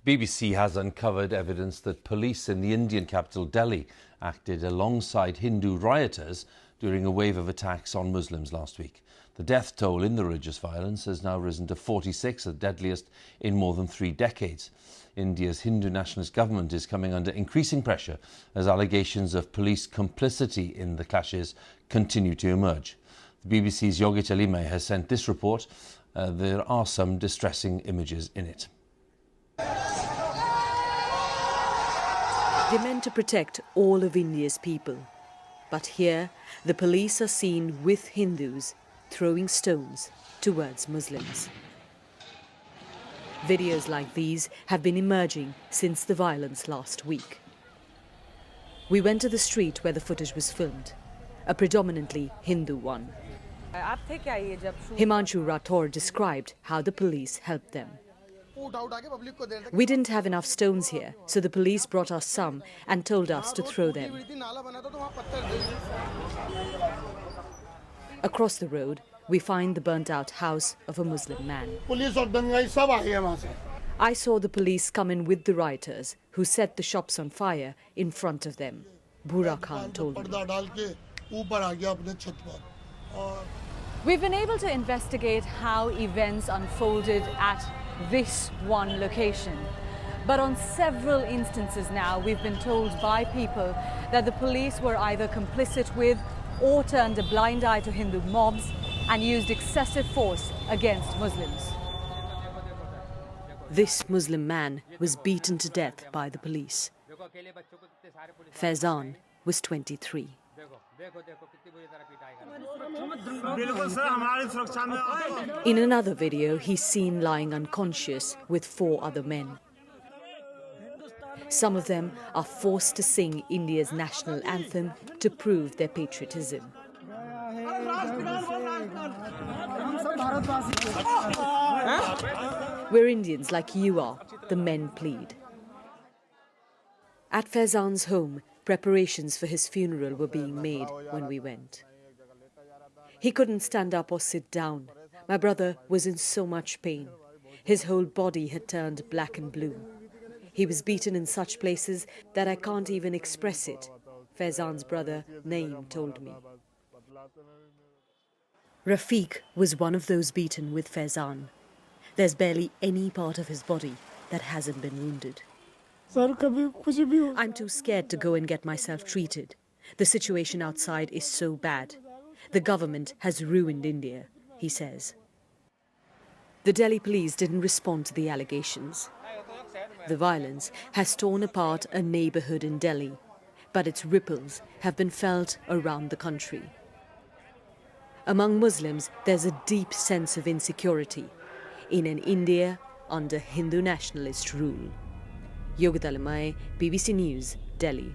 The BBC has uncovered evidence that police in the Indian capital Delhi acted alongside Hindu rioters during a wave of attacks on Muslims last week. The death toll in the religious violence has now risen to 46, the deadliest in more than 3 decades. India's Hindu nationalist government is coming under increasing pressure as allegations of police complicity in the clashes continue to emerge. The BBC's Yogit Alime has sent this report. There are some distressing images in it. They're meant to protect all of India's people. But here, the police are seen with Hindus throwing stones towards Muslims. Videos like these have been emerging since the violence last week. We went to the street where the footage was filmed, a predominantly Hindu one. Himanshu Rathore described how the police helped them. We didn't have enough stones here, so the police brought us some and told us to throw them. Across the road, we find the burnt-out house of a Muslim man. I saw the police come in with the rioters, who set the shops on fire in front of them. Bhura Khan told me. We've been able to investigate how events unfolded at this one location. But on several instances now, we've been told by people that the police were either complicit with or turned a blind eye to Hindu mobs and used excessive force against Muslims. This Muslim man was beaten to death by the police. Faizan was 23. In another video, he's seen lying unconscious with 4 other men. Some of them are forced to sing India's national anthem to prove their patriotism. We're Indians like you are, the men plead. At Faizan's home, preparations for his funeral were being made when we went. He couldn't stand up or sit down. My brother was in so much pain. His whole body had turned black and blue. He was beaten in such places that I can't even express it, Faizan's brother Naeem told me. Rafiq was one of those beaten with Faizan. There's barely any part of his body that hasn't been wounded. I'm too scared to go and get myself treated. The situation outside is so bad. The government has ruined India, he says. The Delhi police didn't respond to the allegations. The violence has torn apart a neighborhood in Delhi, but its ripples have been felt around the country. Among Muslims, there's a deep sense of insecurity in an India under Hindu nationalist rule. Yogit Alime, BBC News, Delhi.